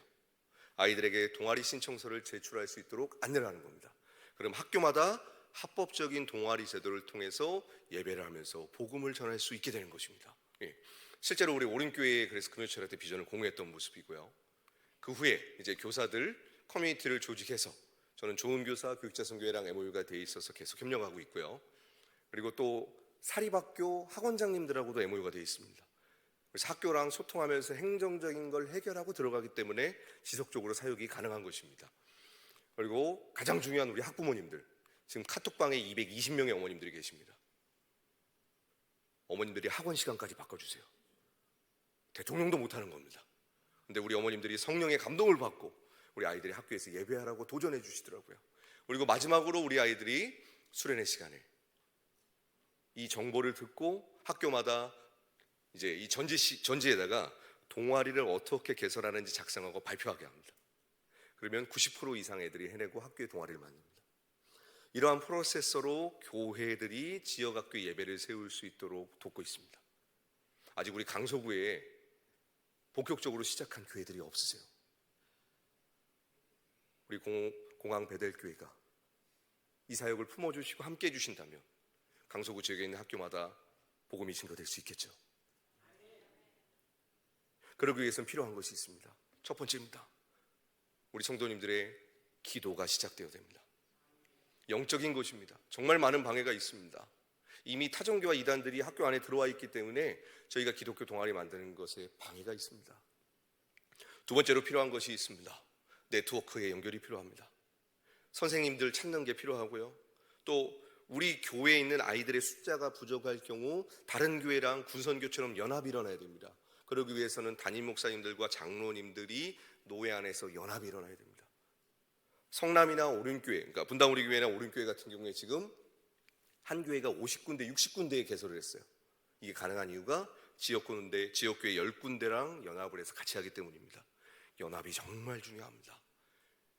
S1: 아이들에게 동아리 신청서를 제출할 수 있도록 안내를 하는 겁니다. 그럼 학교마다 합법적인 동아리 제도를 통해서 예배를 하면서 복음을 전할 수 있게 되는 것입니다. 예. 실제로 우리 오륜교회에 그래서 금요철회 때 비전을 공유했던 모습이고요. 그 후에 이제 교사들 커뮤니티를 조직해서 저는 좋은 교사 교육자선교회랑 MOU가 돼 있어서 계속 협력하고 있고요. 그리고 또 사립학교 학원장님들하고도 MOU가 돼 있습니다. 그래서 학교랑 소통하면서 행정적인 걸 해결하고 들어가기 때문에 지속적으로 사역이 가능한 것입니다. 그리고 가장 중요한 우리 학부모님들, 지금 카톡방에 220명의 어머님들이 계십니다. 어머님들이 학원 시간까지 바꿔주세요. 대통령도 못하는 겁니다. 근데 우리 어머님들이 성령의 감동을 받고 우리 아이들이 학교에서 예배하라고 도전해 주시더라고요. 그리고 마지막으로 우리 아이들이 수련회 시간에 이 정보를 듣고 학교마다 이제 이 전지에다가 동아리를 어떻게 개설하는지 작성하고 발표하게 합니다. 그러면 90% 이상 애들이 해내고 학교에 동아리를 만듭니다. 이러한 프로세서로 교회들이 지역학교 예배를 세울 수 있도록 돕고 있습니다. 아직 우리 강서구에 본격적으로 시작한 교회들이 없으세요. 우리 공항 베델교회가 이 사역을 품어주시고 함께 해주신다면 강서구 지역에 있는 학교마다 복음이 증거될 수 있겠죠. 그러기 위해서는 필요한 것이 있습니다. 첫 번째입니다. 우리 성도님들의 기도가 시작되어야 됩니다. 영적인 것입니다. 정말 많은 방해가 있습니다. 이미 타종교와 이단들이 학교 안에 들어와 있기 때문에 저희가 기독교 동아리 만드는 것에 방해가 있습니다. 두 번째로 필요한 것이 있습니다. 네트워크의 연결이 필요합니다. 선생님들 찾는 게 필요하고요. 또 우리 교회에 있는 아이들의 숫자가 부족할 경우 다른 교회랑 군선교처럼 연합이 일어나야 됩니다. 그러기 위해서는 담임 목사님들과 장로님들이 노회 안에서 연합이 일어나야 됩니다. 성남이나 오륜교회, 그러니까 분당우리교회나 오륜교회 같은 경우에 지금 한 교회가 50군데, 60군데에 개설을 했어요. 이게 가능한 이유가 지역교회 10군데랑 연합을 해서 같이 하기 때문입니다. 연합이 정말 중요합니다.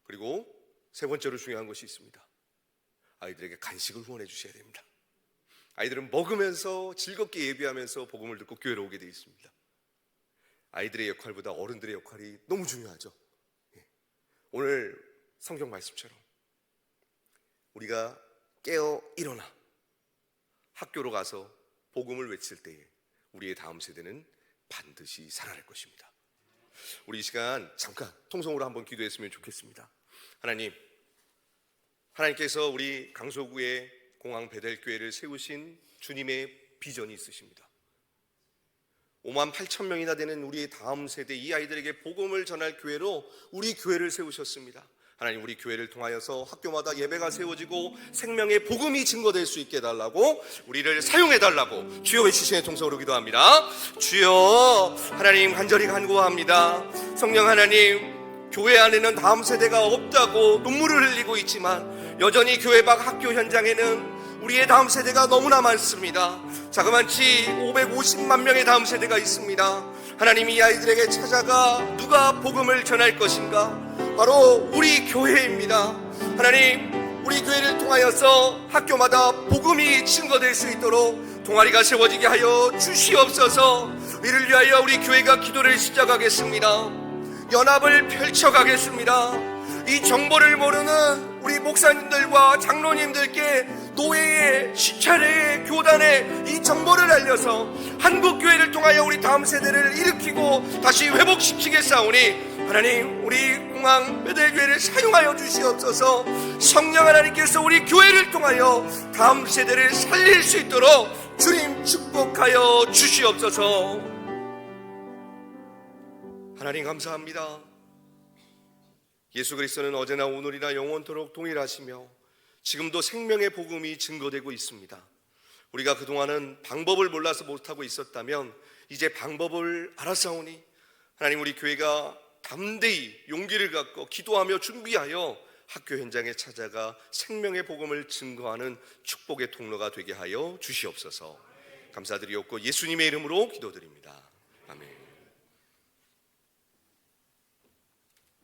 S1: 그리고 세 번째로 중요한 것이 있습니다. 아이들에게 간식을 후원해 주셔야 됩니다. 아이들은 먹으면서 즐겁게 예배하면서 복음을 듣고 교회로 오게 되어 있습니다. 아이들의 역할보다 어른들의 역할이 너무 중요하죠. 오늘 성경 말씀처럼 우리가 깨어 일어나 학교로 가서 복음을 외칠 때에 우리의 다음 세대는 반드시 살아날 것입니다. 우리 이 시간 잠깐 통성으로 한번 기도했으면 좋겠습니다. 하나님께서 우리 강서구에 공항 베델교회를 세우신 주님의 비전이 있으십니다. 5만 8천 명이나 되는 우리의 다음 세대 이 아이들에게 복음을 전할 교회로 우리 교회를 세우셨습니다. 하나님, 우리 교회를 통하여서 학교마다 예배가 세워지고 생명의 복음이 증거될 수 있게 해달라고, 우리를 사용해달라고 주여 외치시는 통성으로 기도합니다. 주여, 하나님 간절히 간구합니다. 성령 하나님, 교회 안에는 다음 세대가 없다고 눈물을 흘리고 있지만 여전히 교회 밖 학교 현장에는 우리의 다음 세대가 너무나 많습니다. 자그만치 550만 명의 다음 세대가 있습니다. 하나님, 이 아이들에게 찾아가 누가 복음을 전할 것인가? 바로 우리 교회입니다. 하나님, 우리 교회를 통하여서 학교마다 복음이 증거될 수 있도록 동아리가 세워지게 하여 주시옵소서. 이를 위하여 우리 교회가 기도를 시작하겠습니다. 연합을 펼쳐가겠습니다. 이 정보를 모르는 우리 목사님들과 장로님들께 노예의 시차례의 교단에 이 정보를 알려서 한국교회를 통하여 우리 다음 세대를 일으키고 다시 회복시키겠사오니 하나님, 우리 공항 베델교회를 사용하여 주시옵소서. 성령 하나님께서 우리 교회를 통하여 다음 세대를 살릴 수 있도록 주님 축복하여 주시옵소서. 하나님 감사합니다. 예수 그리스도는 어제나 오늘이나 영원토록 동일하시며 지금도 생명의 복음이 증거되고 있습니다. 우리가 그동안은 방법을 몰라서 못하고 있었다면 이제 방법을 알았사오니 하나님, 우리 교회가 담대히 용기를 갖고 기도하며 준비하여 학교 현장에 찾아가 생명의 복음을 증거하는 축복의 통로가 되게 하여 주시옵소서. 감사드리옵고 예수님의 이름으로 기도드립니다. 아멘.